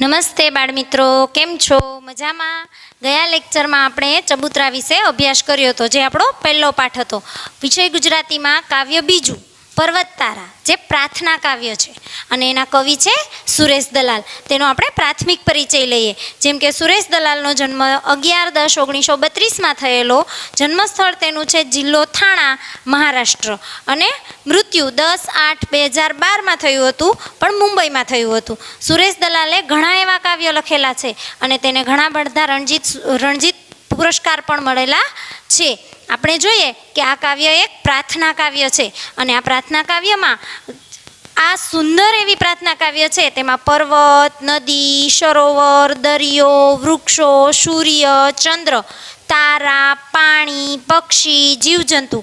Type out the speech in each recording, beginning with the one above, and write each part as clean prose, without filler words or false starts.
નમસ્તે બાળમિત્રો, કેમ છો? મજામાં? ગયા લેક્ચરમાં આપણે ચબૂતરા વિશે અભ્યાસ કર્યો હતો, જે આપણો પહેલો પાઠ હતો. વિષય ગુજરાતીમાં કાવ્ય બીજું પર્વત તારા, જે પ્રાર્થના કાવ્ય છે અને એના કવિ છે સુરેશ દલાલ. તેનો આપણે પ્રાથમિક પરિચય લઈએ. જેમ કે સુરેશ દલાલનો જન્મ 11-10-1932માં થયેલો. જન્મસ્થળ તેનું છે જિલ્લો થાણા, મહારાષ્ટ્ર, અને મૃત્યુ 10-8-2012માં થયું હતું, પણ મુંબઈમાં થયું હતું. સુરેશ દલાલે ઘણા એવા કાવ્યો લખેલા છે અને તેને ઘણા બધા રણજીત પુરસ્કાર પણ મળેલા છે. આપણે જોઈએ કે આ કાવ્ય એક પ્રાર્થના કાવ્ય છે અને આ પ્રાર્થના કાવ્યમાં આ સુંદર એવી પ્રાર્થના કાવ્ય છે. તેમાં પર્વત, નદી, સરોવર, દરિયો, વૃક્ષો, સૂર્ય, ચંદ્ર, તારા, પાણી, પક્ષી, જીવજંતુ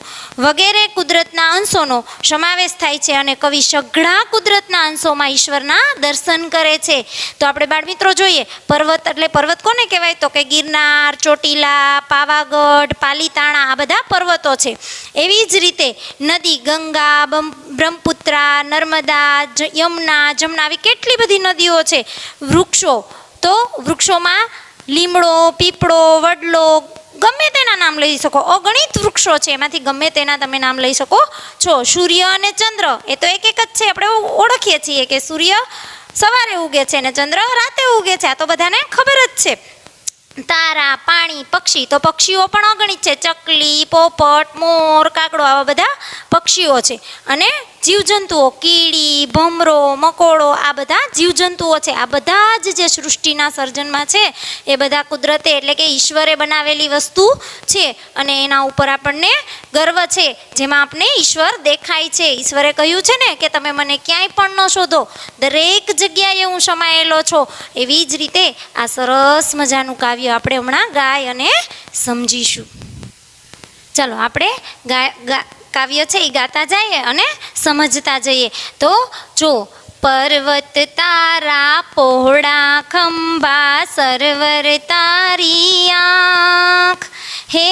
વગેરે કુદરતના અંશોનો સમાવેશ થાય છે અને કવિ સઘળા કુદરતના અંશોમાં ઈશ્વરના દર્શન કરે છે. તો આપણે બાળમિત્રો જોઈએ, પર્વત એટલે પર્વત કોને કહેવાય? તો કે ગિરનાર, ચોટીલા, પાવાગઢ, પાલીતાણા, આ બધા પર્વતો છે. એવી જ રીતે નદી, ગંગા, બ્રહ્મપુત્રા, નર્મદા, યમુના, જમના, આવી કેટલી બધી નદીઓ છે. વૃક્ષો, તો વૃક્ષોમાં લીમડો, પીપળો, વડલો, ગમે તેના નામ લઈ શકો. અગણિત વૃક્ષો છે, એમાંથી ગમે તેના તમે નામ લઈ શકો છો. સૂર્ય અને ચંદ્ર એ તો એક જ છે. આપણે ઓળખીએ છીએ કે સૂર્ય સવારે ઉગે છે અને ચંદ્ર રાતે ઉગે છે, આ તો બધાને ખબર જ છે. તારા, પાણી, પક્ષી, તો પક્ષીઓ પણ અગણિત છે. ચકલી, પોપટ, મોર, કાગડો, આવા બધા પક્ષીઓ છે. અને જીવજંતુઓ, કીડી, ભમરો, મકોડો, આ બધા જીવજંતુઓ છે. આ બધા જ જે સૃષ્ટિના સર્જનમાં છે એ બધા કુદરતે એટલે કે ઈશ્વરે બનાવેલી વસ્તુ છે અને એના ઉપર આપણને ગર્વ છે, જેમાં આપણે ઈશ્વર દેખાય છે. ઈશ્વરે કહ્યું છે ને કે તમે મને ક્યાંય પણ ન શોધો, દરેક જગ્યાએ હું સમાયેલો છો. એવી જ રીતે આ સરસ મજાનું કાવ્ય આપણે હમણાં ગાય અને સમજીશું. ચાલો આપણે કાવ્ય છે એ ગાતા જઈએ અને સમજતા જઈએ. તો જો, પર્વત તારા પહોળા ખંભા, સર્વર તારી આંખ, હે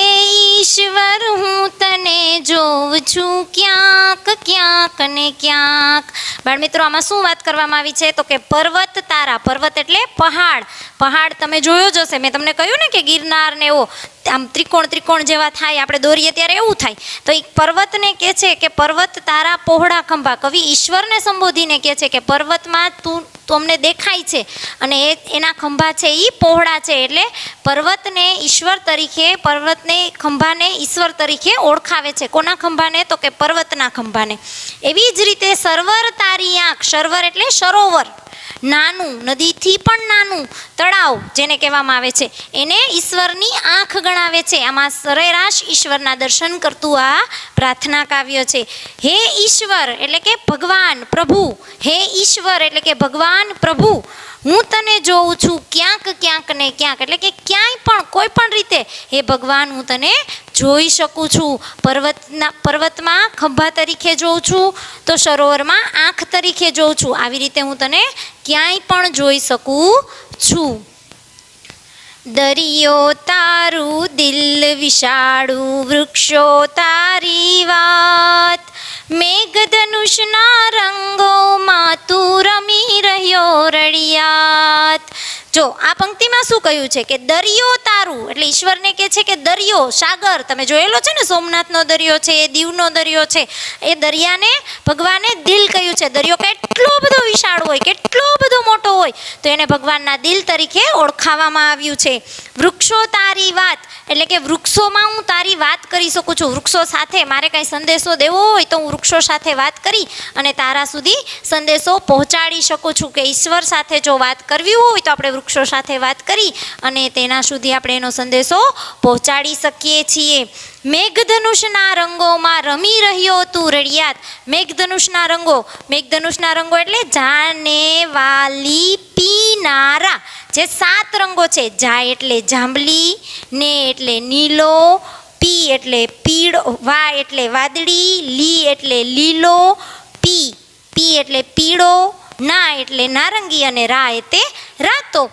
ઈશ્વર હું તને જોઉં છું ક્યાંક ક્યાંક ને ક્યાંક. બાળમિત્રો, આમાં શું વાત કરવામાં આવી છે? તો કે પર્વત તારા. પર્વત એટલે પહાડ. પહાડ તમે જોયો જ હશે, મેં તમને કહ્યું ને કે ગિરનાર ને એવો આમ ત્રિકોણ જેવા થાય, આપણે દોરીએ ત્યારે એવું થાય. તો એ પર્વતને કહે છે કે પર્વત તારા પહોળા ખંભા. કવિ ઈશ્વરને સંબોધીને કહે છે કે પર્વતમાં તું અમને દેખાય છે અને એના ખંભા છે એ પહોળા છે. એટલે પર્વતને ઈશ્વર તરીકે, પર્વતને ખંભાને ઈશ્વર તરીકે ઓળખાવે છે. કોના ખંભાને? તો કે પર્વતના ખંભાને. એવી જ રીતે સર્વર તારી આંખ. સર્વર એટલે સરોવર, નાનું, નદીથી પણ નાનું તળાવ જેને કહેવામાં આવે છે, એને ઈશ્વરની આંખ ગણાવે છે. આમાં સરેરાશ ઈશ્વરના દર્શન કરતું આ પ્રાર્થના કાવ્ય છે. હે ઈશ્વર એટલે કે ભગવાન, પ્રભુ. હે ઈશ્વર એટલે કે ભગવાન, પ્રભુ, હું તને જોઉં છું ક્યાંક ક્યાંક ને ક્યાંક. એટલે કે ક્યાંય પણ, કોઈ પણ રીતે હે ભગવાન હું તને જોઈ શકું છું. પર્વતમાં ખંભા તરીકે જોઉં છું, તો સરોવરમાં આંખ તરીકે જોઉં છું. આવી રીતે હું તને ક્યાંય પણ જોઈ શકું છું. દરિયો તારું દિલ વિશાળું, વૃક્ષો તારી વાત, મેઘધનુષના રંગોમાં તું રમી રહ્યો રળિયાત. જો આ પંક્તિમાં શું કહ્યું છે કે દરિયો તારું, એટલે ઈશ્વરને કહે છે કે દરિયો, સાગર, તમે જોયેલો છે ને સોમનાથનો દરિયો છે, એ દીવનો દરિયો છે, એ દરિયાને ભગવાને દિલ કહ્યું છે. દરિયો કેટલો બધો વિશાળ હોય, કેટલો બધો મોટો હોય, તો એને ભગવાનના દિલ તરીકે ઓળખાવવામાં આવ્યું છે. વૃક્ષો તારી વાત એટલે કે વૃક્ષોમાં હું તારી વાત કરી શકું છું. વૃક્ષો સાથે મારે કાંઈ સંદેશો દેવો હોય તો હું વૃક્ષો સાથે વાત કરી અને તારા સુધી સંદેશો પહોંચાડી શકું છું. કે ઈશ્વર સાથે જો વાત કરવી હોય તો આપણે વૃક્ષો સાથે વાત કરી અને તેના સુધી આપણે એનો સંદેશો પહોંચાડી શકીએ છીએ. મેઘધનુષના રંગોમાં રમી રહ્યો તું રળિયાત. મેઘધનુષના રંગો, મેઘધનુષના રંગો એટલે જાને, વાલી, પીનારા, જે 7 રંગો છે. જા એટલે જાંબલી, ને એટલે નીલો, પી એટલે પીળો, વા એટલે વાદળી, લી એટલે લીલો, પી એટલે પીળો, ના એટલે નારંગી અને રા એટલે રાતો.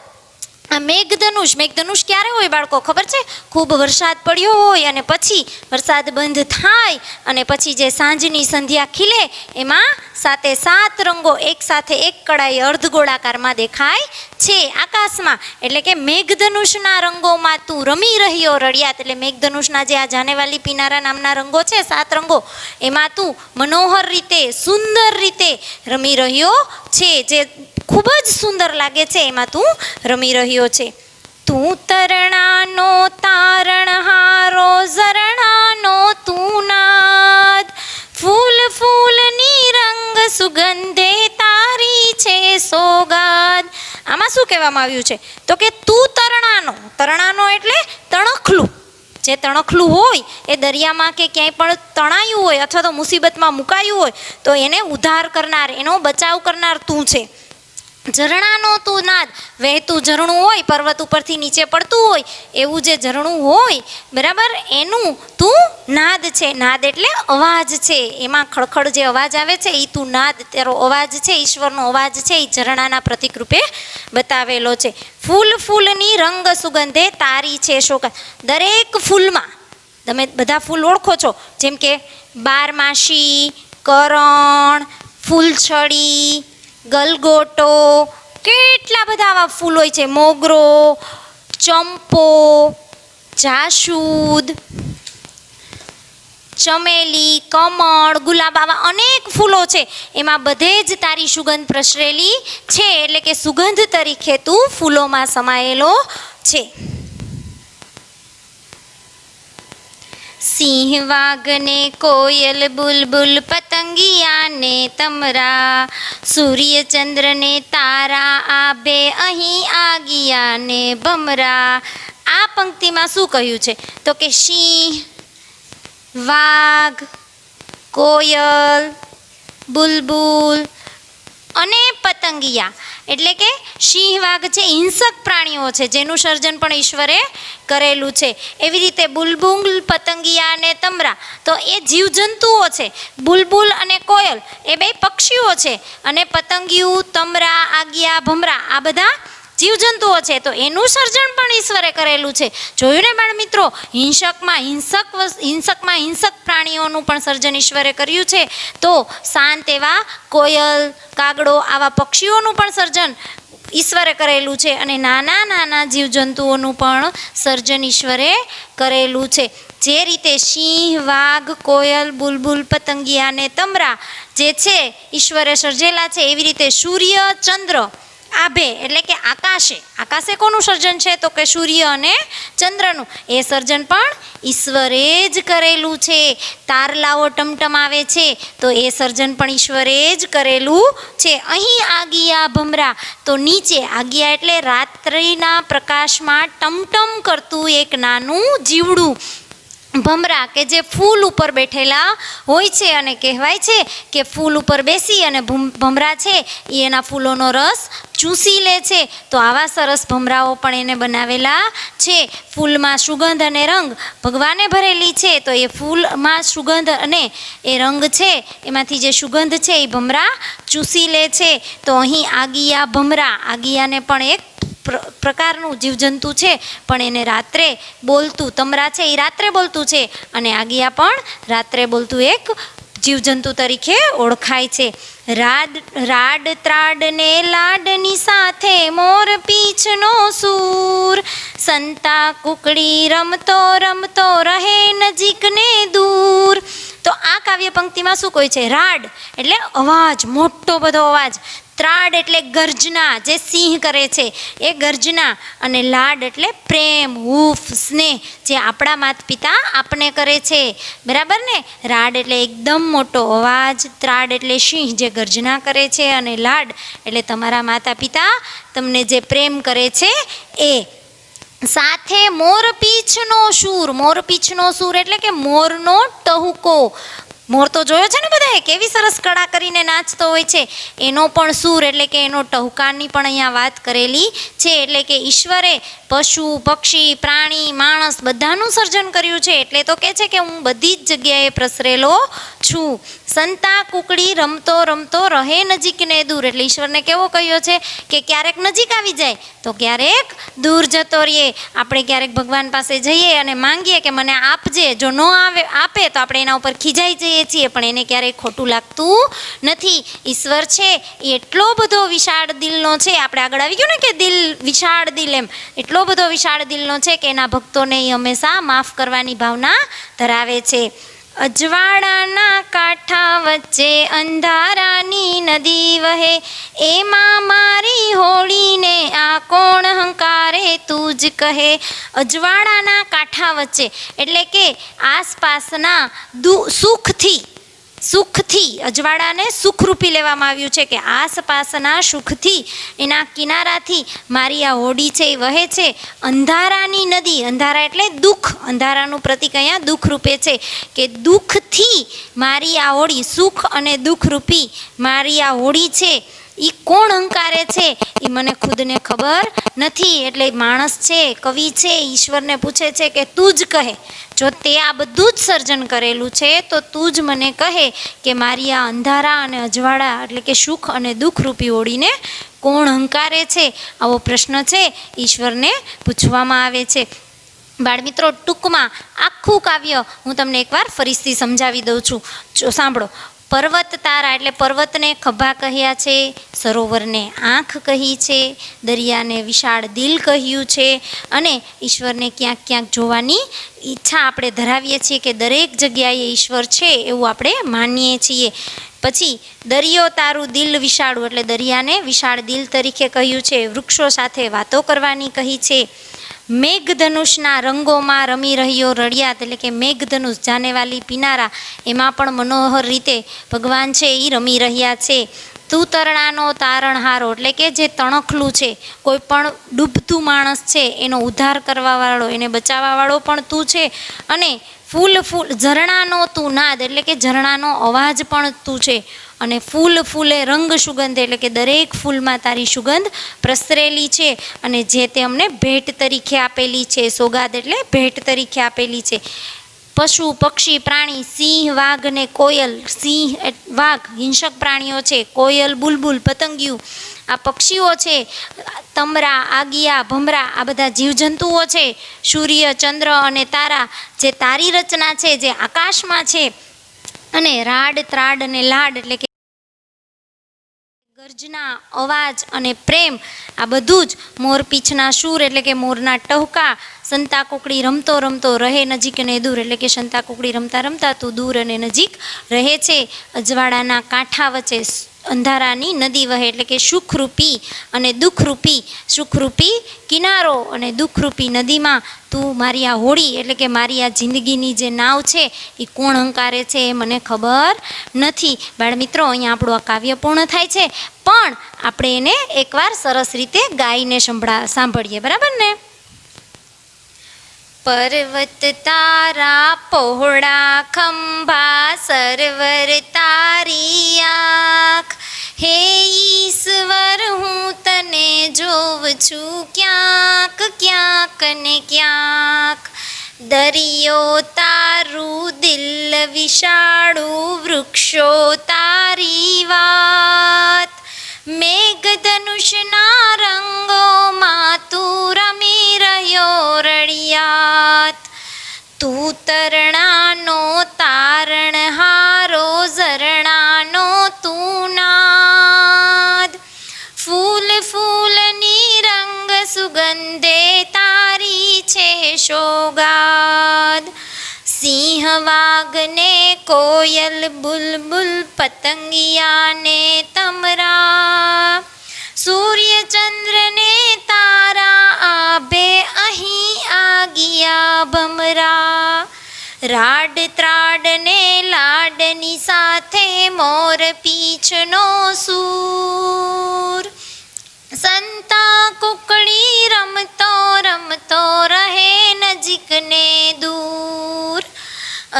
આ મેઘધનુષ ક્યારે હોય બાળકો ખબર છે? ખૂબ વરસાદ પડ્યો હોય અને પછી વરસાદ બંધ થાય અને પછી જે સાંજની સંધ્યા ખીલે એમાં સાથે 7 રંગો એક સાથે એક કળાએ અર્ધગોળાકારમાં દેખાય છે આકાશમાં. એટલે કે મેઘધનુષના રંગોમાં તું રમી રહ્યો રળિયાત. એટલે મેઘધનુષના જે આ જાનેવાલી પિનારા નામના રંગો છે 7 રંગો, એમાં તું મનોહર રીતે સુંદર રીતે રમી રહ્યો છે. જે ખૂબ જ સુંદર લાગે છે એમાં તું રમી રહ્યો છે. તું તરણાનો તારણહારો ઝરણાનો તું નાદ, ફૂલ ફૂલની રંગ સુગંધે તારી છે સોગાદ. આમાં શું કહેવામાં આવ્યું છે તો કે તું તરણાનો. તરણાનો એટલે તણખલું. જે તણખલું હોય એ દરિયામાં કે ક્યાંય પણ તણાયું હોય અથવા તો મુસીબતમાં મુકાયું હોય તો એને ઉદ્ધાર કરનાર, એનો બચાવ કરનાર તું છે. ઝરણાનો તું નાદ, વહેતું ઝરણું હોય, પર્વત ઉપરથી નીચે પડતું હોય એવું જે ઝરણું હોય, બરાબર, એનું તું નાદ છે. નાદ એટલે અવાજ છે. એમાં ખડખડ જે અવાજ આવે છે એ તું નાદ, તારો અવાજ છે, ઈશ્વરનો અવાજ છે, એ ઝરણાના પ્રતિક રૂપે બતાવેલો છે. ફૂલ ફૂલની રંગ સુગંધે તારી છે શોકા. દરેક ફૂલમાં, તમે બધા ફૂલ ઓળખો છો, જેમ કે બારમાસી, કરણ, ફૂલછડી, ગલગોટો, કેટલા બધા આવા ફૂલ હોય છે. મોગરો, ચંપો, જાસૂદ, ચમેલી, કમળ, ગુલાબ, આવા અનેક ફૂલો છે. એમાં બધે જ તારી સુગંધ પ્રસરેલી છે. એટલે કે સુગંધ તરીકે તું ફૂલોમાં સમાયેલો છે. સિંહ વાઘને કોયલ બુલબુલ પતંગિયાને તમરા, સૂર્ય ચંદ્રને તારા આભે અહીં આગિયાને ભમરા. આ પંક્તિમાં શું કહ્યું છે તો કે સિંહ, વાઘ, કોયલ, બુલબુલ અને પતંગિયા. એટલે કે સિંહ, વાઘ છે હિંસક પ્રાણીઓ છે જેનું સર્જન પણ ઈશ્વરે કરેલું છે. એવી રીતે બુલબુલ, પતંગિયા અને તમરા તો એ જીવજંતુઓ છે. બુલબુલ અને કોયલ એ બે પક્ષીઓ છે, અને પતંગિયું, તમરા, આગિયા, ભમરા આ બધા જીવજંતુઓ છે. તો એનું સર્જન પણ ઈશ્વરે કરેલું છે. જોયું ને બાળ મિત્રો, હિંસકમાં હિંસક પ્રાણીઓનું પણ સર્જન ઈશ્વરે કર્યું છે. તો શાંત એવા કોયલ, કાગડો આવા પક્ષીઓનું પણ સર્જન ઈશ્વરે કરેલું છે, અને નાના નાના જીવજંતુઓનું પણ સર્જન ઈશ્વરે કરેલું છે. જે રીતે સિંહ, વાઘ, કોયલ, બુલબુલ, પતંગિયા અને તમરા જે છે ઈશ્વરે સર્જેલા છે, એવી રીતે સૂર્ય, ચંદ્ર, આભે એટલે કે આકાશે કોનું સર્જન છે તો કે સૂર્ય અને ચંદ્રનું. એ સર્જન પણ ઈશ્વરે જ કરેલું છે. તારલાઓ ટમટમાવે છે તો એ સર્જન પણ ઈશ્વરે જ કરેલું છે. અહીં આગિયા ભમરા તો નીચે, આગિયા એટલે રાત્રિના પ્રકાશમાં ટમટમ કરતું એક નાનું જીવડું, ભમરા કે જે ફૂલ ઉપર બેઠેલા હોય છે, અને કહેવાય છે કે ફૂલ ઉપર બેસી અને ભમરા છે એ એના ફૂલોનો રસ ચૂસી લે છે. તો આવા સરસ ભમરાઓ પણ એને બનાવેલા છે. ફૂલમાં સુગંધ અને રંગ ભગવાને ભરેલી છે, તો એ ફૂલમાં સુગંધ અને એ રંગ છે એમાંથી જે સુગંધ છે એ ભમરા ચૂસી લે છે. તો અહીં આગિયા ભમરા, આગિયાને પણ એક પ્રકારનું જીવજંતુ છે, પણ એને રાત્રે બોલતું, તમરા છે એ રાત્રે બોલતું છે, અને આગિયા પણ રાત્રે બોલતું એક જીવજંતુ તરીકે ઓળખાય છે. રાડ ત્રાડ ને લાડની સાથે મોર પીછનો સૂર, સંતા કુકડી રમતો રમતો રહે નજીક ને દૂર. તો આ કાવ્ય પંક્તિમાં શું કહ્યું છે? રાડ એટલે અવાજ, મોટો બધો અવાજ. ત્રાડ એટલે ગર્જના, જે સિંહ કરે છે એ ગર્જના. અને લાડ એટલે પ્રેમ, હૂફ, સ્નેહ, જે આપણા માતા પિતા આપને કરે છે, બરાબર ને. રાડ એટલે એકદમ મોટો અવાજ, ત્રાડ એટલે સિંહ જે ગર્જના કરે છે, અને લાડ એટલે તમારા માતા પિતા તમને જે પ્રેમ કરે છે એ. સાથે મોરપીંછનો સૂર, મોરપીંછનો સૂર એટલે કે મોરનો ટહુકો. મોર તો જોયો છે ને બધાએ, કેવી સરસ કળા કરીને નાચતો હોય છે. એનો પણ સૂર એટલે કે એનો ટહુકાની પણ અહીંયા વાત કરેલી છે. એટલે કે ઈશ્વરે પશુ પક્ષી પ્રાણી માણસ બધાનું સર્જન કર્યું છે. એટલે તો કહે છે કે હું બધી જ જગ્યાએ પ્રસરેલો છું. સંતા કુકડી રમતો રમતો રહે નજીક ને દૂર. એટલે ઈશ્વરને કેવો કહ્યો છે કે ક્યારેક નજીક આવી જાય તો ક્યારેક દૂર જતો રહીએ. આપણે ક્યારેક ભગવાન પાસે જઈએ અને માંગીએ કે મને આપજે, જો ન આપે તો આપણે એના ઉપર ખીજાઈ જઈએ છીએ, પણ એને ક્યારેય ખોટું લાગતું નથી. ઈશ્વર છે એ એટલો બધો વિશાળ દિલનો છે. આપણે આગળ આવી ગયું ને કે દિલ વિશાળ દિલ, એમ એટલો બધો વિશાળ દિલનો છે કે એના ભક્તોને એ હંમેશા માફ કરવાની ભાવના ધરાવે છે. અજવાળાના કાંઠા વચ્ચે અંધારાની નદી વહે, એમાં મારી હોળીને આ કોણ હંકારે તું જ કહે. અજવાળાના કાંઠા વચ્ચે એટલે કે આસપાસના સુખથી અજવાળાને સુખરૂપી લેવામાં આવ્યું છે કે આસપાસના સુખથી એના કિનારાથી મારી આ હોડી છે એ વહે છે. અંધારાની નદી, અંધારા એટલે દુઃખ, અંધારાનું પ્રતીક અહીંયા દુઃખ રૂપે છે કે દુઃખથી મારી આ હોડી, સુખ અને દુઃખ રૂપી મારી આ હોડી છે એ કોણ હંકારે છે એ મને ખુદને ખબર નથી. એટલે માણસ છે, કવિ છે, ઈશ્વરને પૂછે છે કે તું જ કહે, જો તે આ બધું જ સર્જન કરેલું છે તો તું જ મને કહે કે મારી આ અંધારા અને અજવાળા એટલે કે સુખ અને દુઃખ રૂપી હોડીને કોણ હંકારે છે. આવો પ્રશ્ન છે ઈશ્વરને પૂછવામાં આવે છે. બાળમિત્રો, ટૂંકમાં આખું કાવ્ય હું તમને એકવાર ફરીથી સમજાવી દઉં છું, સાંભળો. પર્વત તારા એટલે પર્વતને ખભા કહ્યા છે, સરોવરને આંખ કહી છે, દરિયાને વિશાળ દિલ કહ્યું છે, અને ઈશ્વરને ક્યાંક ક્યાંક જોવાની ઈચ્છા આપણે ધરાવીએ છીએ કે દરેક જગ્યાએ ઈશ્વર છે એવું આપણે માનીએ છીએ. પછી દરિયો તારું દિલ વિશાળું એટલે દરિયાને વિશાળ દિલ તરીકે કહ્યું છે. વૃક્ષો સાથે વાતો કરવાની કહી છે. મેઘધનુષના રંગોમાં રમી રહ્યો રળિયાત એટલે કે મેઘધનુષ જાનેવાલી પીનારા, એમાં પણ મનોહર રીતે ભગવાન છે એ રમી રહ્યા છે. તું તરણાનો તારણહારો એટલે કે જે તણખલું છે, કોઈ પણ ડૂબતું માણસ છે એનો ઉદ્ધાર કરવાવાળો, એને બચાવવાવાળો પણ તું છે. અને ફૂલ ઝરણાનો તું નાદ એટલે કે ઝરણાનો અવાજ પણ તું છે. અને ફૂલ ફૂલે રંગ સુગંધ એટલે કે દરેક ફૂલમાં તારી સુગંધ પ્રસરેલી છે. અને જે તે અમને ભેટ તરીકે આપેલી છે, સોગાદ એટલે ભેટ તરીકે આપેલી છે. પશુ પક્ષી પ્રાણી, સિંહ વાઘ ને કોયલ, સિંહ વાઘ હિંસક પ્રાણીઓ છે, કોયલ બુલબુલ પતંગિયું આ પક્ષીઓ છે, તમરા આગિયા ભમરા આ બધા જીવજંતુઓ છે, સૂર્ય ચંદ્ર અને તારા જે તારી રચના છે જે આકાશમાં છે, અને રાડ ત્રાડ અને લાડ એટલે કે ગર્જના અવાજ અને પ્રેમ આ બધું જ મોરપીંછના સૂર એટલે કે મોરના ટહુકા, સંતા કુકડી રમતો રમતો રહે નજીક અને દૂર એટલે કે સંતા કુકડી રમતા રમતા તું દૂર અને નજીક રહે છે. અજવાળાના કાંઠા વચ્ચે અંધારાની નદી વહે એટલે કે સુખરૂપી અને દુઃખરૂપી, સુખરૂપી કિનારો અને દુઃખરૂપી નદીમાં તું મારી આ હોડી એટલે કે મારી આ જિંદગીની જે નાવ છે એ કોણ હંકારે છે એ મને ખબર નથી. બાળમિત્રો, અહીંયા આપણું આ કાવ્ય પૂર્ણ થાય છે, પણ આપણે એને એકવાર સરસ રીતે ગાઈને સાંભળીએ, બરાબર ને? પર્વત તારા પહોળા ખંભા, સર્વર તારી આંખ, હે ઈશ્વર હું તને જોઉં છું ક્યાંક ક્યાંક ને ક્યાંક. દરિયો તારું દિલ વિશાળું, વૃક્ષો તારી વાત, મેઘધનુષના રંગોમાં તું રમી રહ્યો રળિયાત. તું તરણાનો તારણહારો, ઝરણાનો તું નાદ, ફૂલ ફૂલની રંગ સુગંધે તારી છે સોગાદ. સિંહ વાઘ ને કોયલ બુલબુલ પતંગિયાને તમરા, સૂર્ય ચંદ્ર ને તારા આભે અહીં આગિયા ભમરા. રાડ ત્રાડ ને લાડની સાથે મોર પીંછનો સૂર, સંતા કુકડી રમતો રમતો રહે નજીક ને દૂર.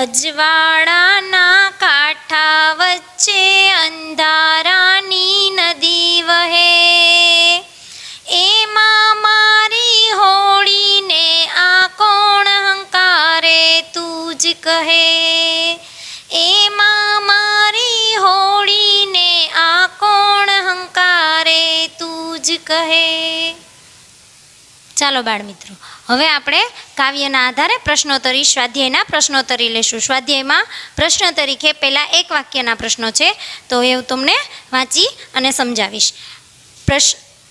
અજવાળાના કાંઠા વચ્ચે અંધારાની નદી વહે, એમાં મારી હોળી જ કહે, એમાં મારી હોળીને આ કોણ હંકારે તું જ કહે. ચાલો બાળ મિત્રો, હવે આપણે કાવ્યના આધારે પ્રશ્નોત્તરી સ્વાધ્યાયના પ્રશ્નોત્તરી લેશું. સ્વાધ્યાયમાં પ્રશ્ન તરીકે પહેલાં એક વાક્યના પ્રશ્નો છે, તો એ હું તમને વાંચી અને સમજાવીશ.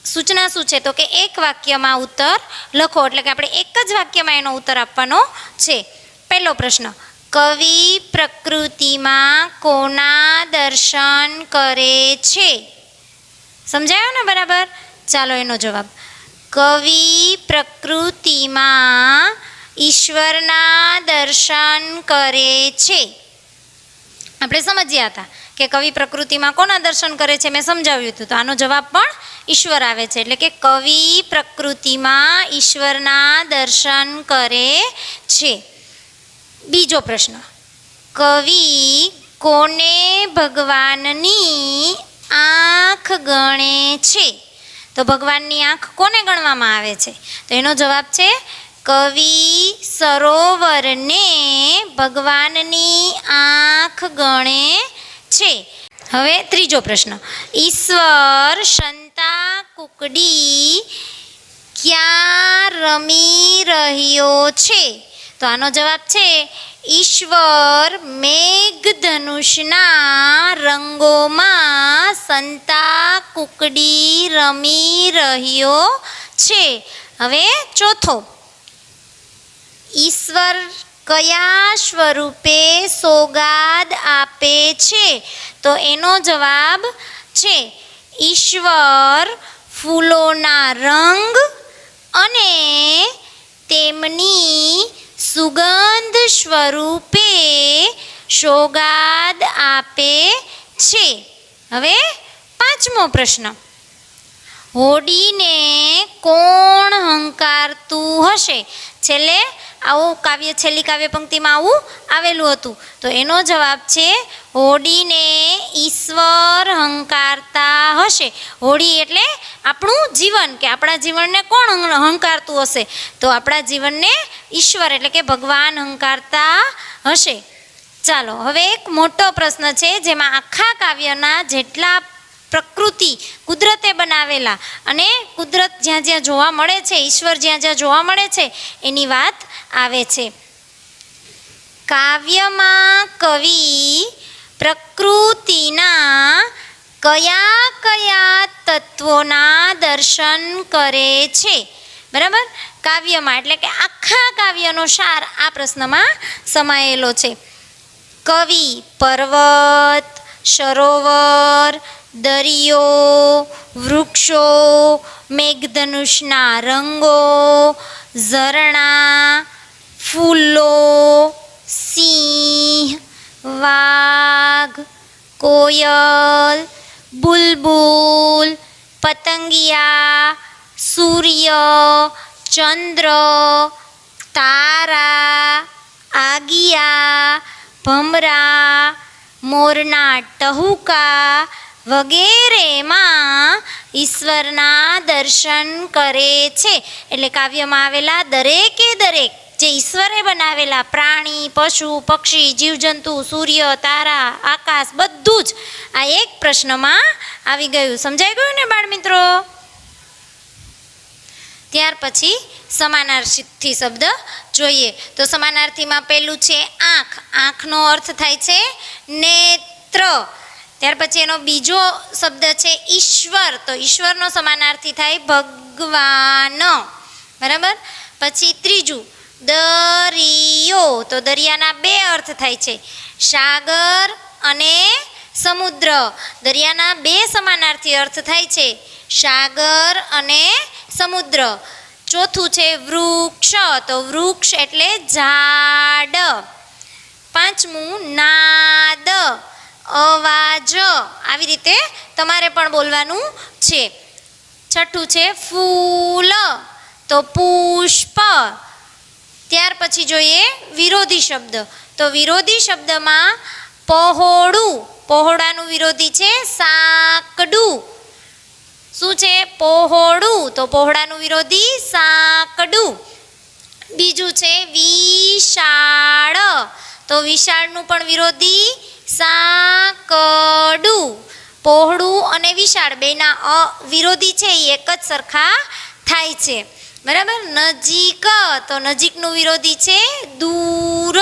સૂચના શું છે? તો કે એક વાક્યમાં ઉત્તર લખો, એટલે કે આપણે એક જ વાક્યમાં એનો ઉત્તર આપવાનો છે. પહેલો પ્રશ્ન, કવિ પ્રકૃતિમાં કોના દર્શન કરે છે? સમજાયો ને બરાબર? ચાલો એનો જવાબ, કવિ પ્રકૃતિમાં ઈશ્વરના દર્શન કરે છે. આપણે સમજ્યા હતા કે કવિ પ્રકૃતિમાં કોના દર્શન કરે છે, મેં સમજાવ્યું હતું. તો આનો જવાબ પણ ઈશ્વર આવે છે, એટલે કે કવિ પ્રકૃતિમાં ઈશ્વરના દર્શન કરે છે. બીજો પ્રશ્ન, કવિ કોને ભગવાનની આંખ ગણે છે? તો ભગવાનની આંખ કોને ગણવામાં આવે છે? તો એનો જવાબ છે, કવિ સરોવરને ભગવાનની આંખ ગણે છે. હવે ત્રીજો પ્રશ્ન, ઈશ્વર સંતા કુકડી ક્યાં રમી રહ્યો છે? તો આનો જવાબ છે, ઈશ્વર મેઘધનુષના રંગોમાં સંતા કુકડી રમી રહ્યો છે. હવે ચોથો, ઈશ્વર કયા સ્વરૂપે સોગાદ આપે છે? તો એનો જવાબ છે, ઈશ્વર ફૂલોના રંગ અને તેમની સુગંધ સ્વરૂપે સોગાદ આપે છે. હવે પાંચમો પ્રશ્ન, હોડીને કોણ હંકારતું હશે? છેલ્લે આવું કાવ્ય, છેલ્લી કાવ્ય પંક્તિમાં આવું આવેલું હતું. તો એનો જવાબ છે, હોડીને ઈશ્વર હંકારતા હશે. હોડી એટલે આપણું જીવન, કે આપણા જીવનને કોણ હંકારતું હશે? તો આપણા જીવનને ઈશ્વર એટલે કે ભગવાન હંકારતા હશે. ચાલો હવે એક મોટો પ્રશ્ન છે, જેમાં આખા કાવ્યના જેટલા પ્રકૃતિ કુદરતે બનાવેલા અને કુદરત જ્યાં જ્યાં જોવા મળે છે, ઈશ્વર જ્યાં જ્યાં જોવા મળે છે, એની વાત આવે છે. કાવ્યમાં કવિ પ્રકૃતિના કયા કયા તત્વોના દર્શન કરે છે? બરાબર? કાવ્યમાં એટલે કે આખા કાવ્યનો સાર આ પ્રશ્નમાં સમાયેલો છે. કવિ પર્વત, સરોવર, દરિયો, વૃક્ષો, મેઘધનુષના રંગો, ઝરણા, ફૂલો, સિંહ, વાઘ, કોયલ, બુલબુલ, પતંગિયા, સૂર્ય, ચંદ્ર, તારા, આગિયા, ભમરા, મોરના ટહુકા વગેરેમાં ઈશ્વરના દર્શન કરે છે. એટલે કાવ્યમાં આવેલા દરેકે દરેક જે ઈશ્વરે બનાવેલા પ્રાણી, પશુ, પક્ષી, જીવજંતુ, સૂર્ય, તારા, આકાશ, બધું જ આ એક પ્રશ્નમાં આવી ગયું. સમજાઈ ગયું ને બાળ મિત્રો? ત્યાર પછી સમાનાર્થી શબ્દ જોઈએ. તો સમાનાર્થીમાં પહેલું છે આંખ. આંખનો અર્થ થાય છે નેત્ર. ત્યાર પછી એનો બીજો શબ્દ છે ઈશ્વર. તો ઈશ્વરનો સમાનાર્થી થાય ભગવાન. બરાબર? પછી ત્રીજું દરિયો. તો દરિયાના બે અર્થ થાય છે, સાગર અને સમુદ્ર. દરિયાના બે સમાનાર્થી અર્થ થાય છે, સાગર અને સમુદ્ર. ચોથું છે વૃક્ષ. તો વૃક્ષ એટલે ઝાડ. પાંચમું નાદ, અવાજ. આવી રીતે તમારે પણ બોલવાનું છે. છઠ્ઠું છે ફૂલ. તો પુષ્પ. ત્યાર પછી જોઈએ વિરોધી શબ્દ. તો વિરોધી શબ્દમાં પહોળું. પહોળાનું વિરોધી છે સાંકડું. શું છે? પહોળું. તો પહોળાનું વિરોધી સાંકડું. બીજું છે વિશાળ. તો વિશાળનું પણ વિરોધી સાંકડું. પહોળું અને વિશાળ બેના વિરોધી છે એ એક જ સરખા થાય છે, બરાબર. નજીક, તો નજીકનું વિરોધી છે દૂર.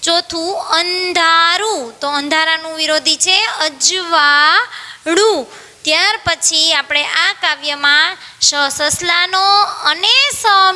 ચોથું અંધારું, તો અંધારાનું વિરોધી છે અજવાળું. ત્યાર પછી આપણે આ કાવ્યમાં સસલાનો અને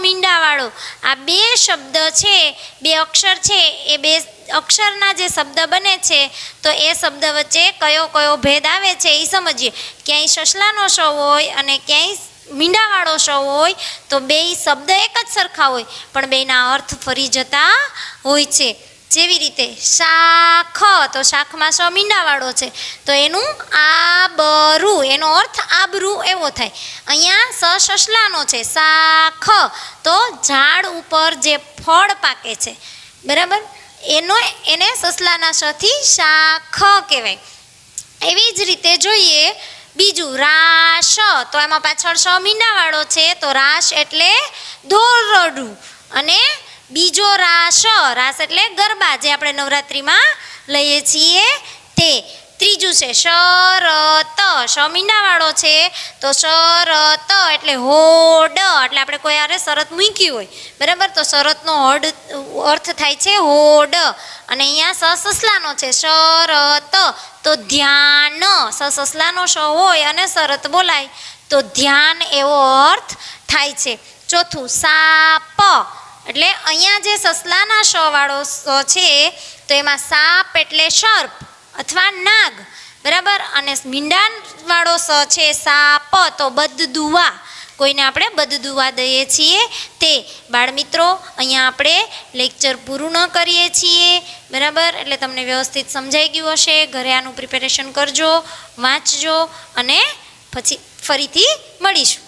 મીંડાવાળો આ બે શબ્દ છે, બે અક્ષર છે, એ બે અક્ષરના જે શબ્દ બને છે તો એ શબ્દ વચ્ચે કયો કયો ભેદ આવે છે એ સમજીએ. ક્યાંય સસલાનો સ હોય અને ક્યાંય મીંડાવાળો સ હોય તો બે શબ્દ એક જ સરખા હોય પણ બેના અર્થ ફરી જતા હોય છે. જેવી રીતે શાખ, તો શાખમાં સ મીંડાવાળો છે તો એનું આબરું, એનો અર્થ આબરું એવો થાય. અહીંયા સસલાનો છે શાખ, તો ઝાડ ઉપર જે ફળ પાકે છે, બરાબર, એને સસલાના સથી શાખ કહેવાય. એવી જ રીતે જોઈએ બીજું રાસ, તો એમાં પાછળ સ મીંડાવાળો છે તો રાસ એટલે દોરડું. અને બીજો રાસ, રાસ એટલે ગરબા જે આપણે નવરાત્રિમાં લઈએ છીએ તે. ત્રીજું છે શરત, સ મીંડાવાળો છે તો શરત એટલે હોડ, એટલે આપણે કોઈ આરે શરત મૂકી હોય, બરાબર, તો શરતનો અર્થ થાય છે હોડ. અને અહીંયા સસલાનો છે શરત, તો ધ્યાન, સસલાનો સ હોય અને શરત બોલાય તો ધ્યાન એવો અર્થ થાય છે. ચોથું સાપ, એટલે અહીંયા જે સસલાના સ વાળો છે તો એમાં સાપ એટલે સર્પ અથવા નાગ, બરાબર. અને મીંડાવાળો સ છે સાપ, તો બદદુવા, કોઈને આપણે બદદુવા દઈએ છીએ તે. બાળમિત્રો, અહીંયા આપણે લેક્ચર પૂરું ન કરીએ છીએ, બરાબર. એટલે તમને વ્યવસ્થિત સમજાઈ ગયું હશે. ઘરે આનું પ્રિપેરેશન કરજો, વાંચજો અને પછી ફરીથી મળીશું.